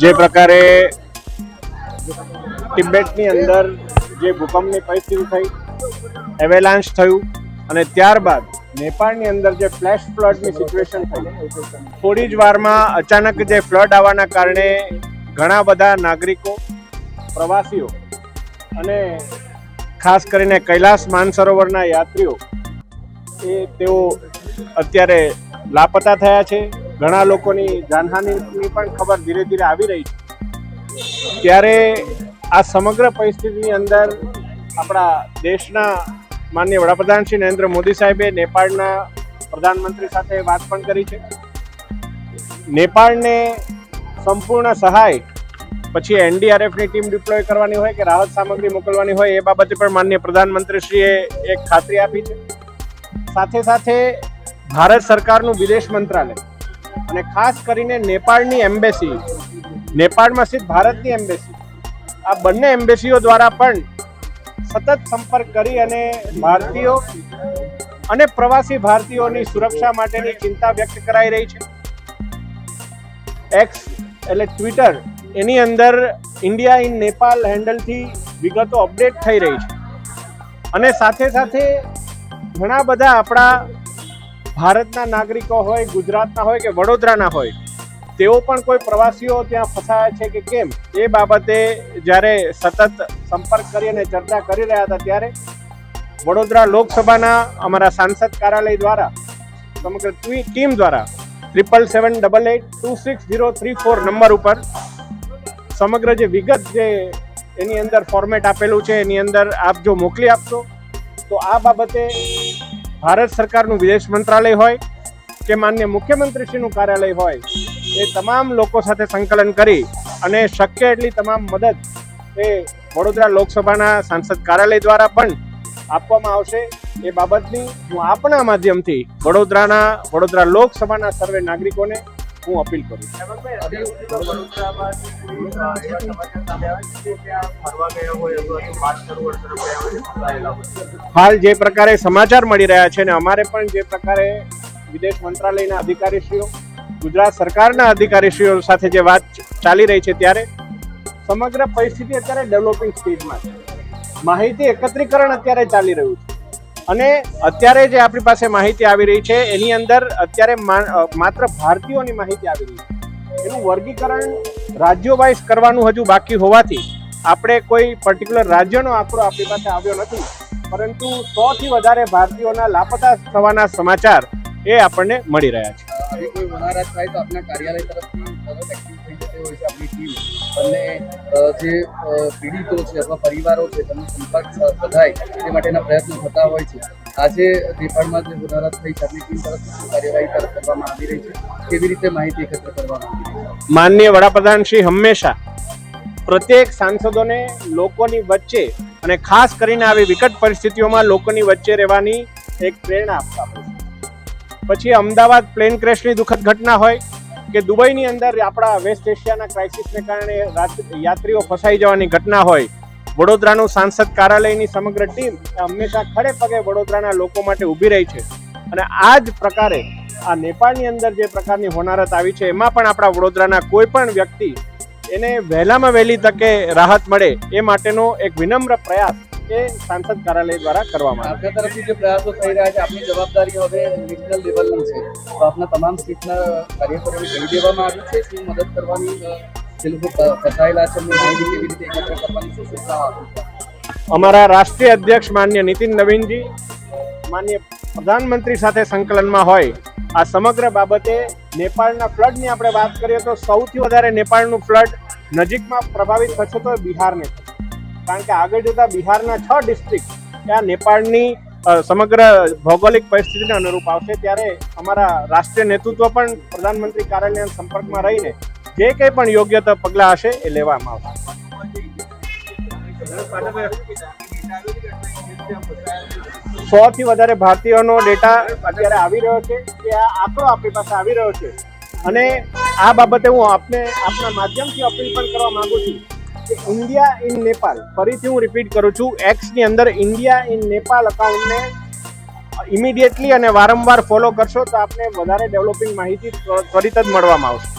જે પ્રકારે તિબેટની અંદર જે ભૂકંપની પરિસ્થિતિ થઈ, એવેલાન્ચ થયું અને ત્યારબાદ નેપાળની અંદર જે ફ્લેશ ફ્લડની સિચ્યુએશન થઈ, થોડી જ વારમાં અચાનક જે ફ્લડ આવવાના કારણે ઘણા બધા નાગરિકો, પ્રવાસીઓ અને ખાસ કરીને કૈલાસ માનસરોવરના યાત્રીઓ તેઓ અત્યારે લાપતા થયા છે. ઘણા લોકોની જાનહાનિની પણ ખબર ધીરે ધીરે આવી રહી છે. ત્યારે આ સમગ્ર પરિસ્થિતિની અંદર આપણા દેશના માનનીય વડાપ્રધાન શ્રી નરેન્દ્ર મોદી સાહેબે નેપાળના પ્રધાનમંત્રી સાથે વાત પણ કરી છે. નેપાળને સંપૂર્ણ સહાય, પછી એનડીઆરએફની ટીમ ડિપ્લોય કરવાની હોય કે રાહત સામગ્રી મોકલવાની હોય, એ બાબતે પણ માનનીય પ્રધાનમંત્રીશ્રીએ એક ખાતરી આપી છે. સાથે સાથે ભારત સરકારનું વિદેશ મંત્રાલય અને ખાસ કરીને નેપાળની એમ્બેસી, નેપાળમાં સ્થિત ભારતની એમ્બેસી, આ બંને એમ્બેસીઓ દ્વારા પણ સતત સંપર્ક કરી અને ભારતીયો અને પ્રવાસી ભારતીયોની સુરક્ષા માટેની ચિંતા વ્યક્ત કરાઈ રહી છે. એક્સ એટલે ટ્વિટર, એની અંદર ઇન્ડિયા ઇન નેપાળ હેન્ડલથી વિગતો અપડેટ થઈ રહી છે અને સાથે સાથે ઘણા બધા આપણા ભારતના નાગરિકો હોય, ગુજરાતના હોય કે વડોદરાના હોય, તેઓ પણ કોઈ પ્રવાસીઓ ત્યાં ફસાયા છે કે કેમ, એ બાબતે જ્યારે સતત સંપર્ક કરી અને ચર્ચા કરી રહ્યા હતા, ત્યારે વડોદરા લોકસભાના અમારા સાંસદ કાર્યાલય દ્વારા સમગ્ર ટીમ દ્વારા 7778826034 નંબર ઉપર સમગ્ર જે વિગત જે એની અંદર ફોર્મેટ આપેલું છે, એની અંદર આપ જો મોકલી આપશો તો આ બાબતે ભારત સરકારનું વિદેશ મંત્રાલય હોય કે માનનીય મુખ્યમંત્રીશ્રીનું કાર્યાલય હોય, એ તમામ લોકો સાથે સંકલન કરી અને શક્ય એટલી તમામ મદદ એ વડોદરા લોકસભાના સાંસદ કાર્યાલય દ્વારા પણ આપવામાં આવશે. એ બાબતની હું આપના માધ્યમથી વડોદરા લોકસભાના સર્વે નાગરિકોને હું અપીલ કરું છું. હાલ જે પ્રકારે સમાચાર મળી રહ્યા છે ને અમારે પણ જે પ્રકારે વિદેશ મંત્રાલયના અધિકારીશ્રીઓ, ગુજરાત સરકારના અધિકારીશ્રીઓ સાથે જે વાત ચાલી રહી છે, ત્યારે સમગ્ર પરિસ્થિતિ અત્યારે ડેવલપિંગ સ્ટેજમાં છે. માહિતી એકત્રીકરણ અત્યારે ચાલી રહ્યું છે અને અત્યારે જે આપણી પાસે માહિતી આવી રહી છે એની અંદર અત્યારે માત્ર ભારતીયોની માહિતી આવી રહી છે. એનું વર્ગીકરણ રાજ્યો વાઇઝ કરવાનું હજુ બાકી હોવાથી આપણે કોઈ પર્ટિક્યુલર રાજ્યનો આંકડો આપણી પાસે આવ્યો નથી, પરંતુ 100થી વધારે ભારતીયોના લાપતા થવાના સમાચાર એ આપણને મળી રહ્યા છે. કોઈ હોનારત થાય તો આપના કાર્યાલય તરફથી તરત એક્ટિવ થઈ જતી હોય છે આપણી ટીમ, અને જે પીડિતો છે અથવા પરિવારો છે તેમનો સંપર્ક વધાય તે માટેના પ્રયત્નો થતા હોય છે. આજે નેપાળમાં જે હોનારત થઈ છે આપણી ટીમ તરફથી શું કાર્યવાહી કરવામાં આવી રહી છે, કેવી રીતે માહિતી એકત્ર કરવામાં આવી રહી છે? માનનીય વડાપ્રધાન શ્રી હંમેશા પ્રત્યેક સાંસદોને લોકોની વચ્ચે અને ખાસ કરીને આવી વિકટ પરિસ્થિતિઓમાં લોકોની વચ્ચે રહેવાની એક પ્રેરણા આપતા હોય છે. પછી અમદાવાદ પ્લેન ક્રેશની દુઃખદ ઘટના હોય કે દુબઈની અંદર આપણા વેસ્ટ એશિયાના ક્રાઇસિસને કારણે યાત્રીઓ ફસાઈ જવાની ઘટના હોય, વડોદરાનું સાંસદ કાર્યાલયની સમગ્ર ટીમ હંમેશા ખડે પગે વડોદરાના લોકો માટે ઊભી રહી છે. અને આ જ પ્રકારે આ નેપાળની અંદર જે પ્રકારની હોનારત આવી છે, એમાં પણ આપણા વડોદરાના કોઈ પણ વ્યક્તિ એને વહેલામાં વહેલી તકે રાહત મળે એ માટેનો એક વિનમ્ર પ્રયાસ એ સાંસદ કાર્યાલય દ્વારા કરવામાં આવે. આપણા તરફથી જે પ્રયાસો થઈ રહ્યા છે, આપની જવાબદારી હવે નેશનલ લેવલની છે, તો આપના તમામ સ્ટેટના કાર્યકરોને કહી દેવામાં આવ્યું છે શું મદદ કરવાની, જે લોકો ફસાયેલા છે એમની માહિતી કેવી રીતે એકત્ર કરવાની, શું સૂચનાઓ આપી છે? અમારા રાષ્ટ્રીય અધ્યક્ષ માનનીય નીતિન નવીનજી માનનીય પ્રધાનમંત્રી સાથે સંકલનમાં હોય આ સમગ્ર બાબતે નેપાળના ફ્લડની આપણે વાત કરીએ તો સૌથી વધારે નેપાળનું ફ્લડ નજીકમાં પ્રભાવિત થશે તો બિહારને થશે, કારણ કે આગળ જતા બિહારના 6 ડિસ્ટ્રિક્ટ ત્યાં નેપાળની સમગ્ર ભૌગોલિક પરિસ્થિતિને અનુરૂપ આવશે. ત્યારે અમારા રાષ્ટ્રીય નેતૃત્વ પણ પ્રધાનમંત્રી કાર્યાલયના સંપર્કમાં રહીને જે કંઈ પણ યોગ્ય પગલાં હશે એ લેવામાં આવશે. 100થી વધારે ભારતીયોનો ડેટા અત્યારે આવી રહ્યો છે, કે આ આંકડો આપણી પાસે આવી રહ્યો છે અને આ બાબતે હું આપના માધ્યમથી અપીલ પણ કરવા માંગુ છું કે ઇન્ડિયા ઇન નેપાળ, ફરીથી હું રિપીટ કરું છું, એક્સની અંદર ઇન્ડિયા ઇન નેપાળ અકાઉન્ટને ઇમિડિયેટલી અને વારંવાર ફોલો કરશો તો આપને વધારે ડેવલપિંગ માહિતી ત્વરિત જ મળવામાં આવશે.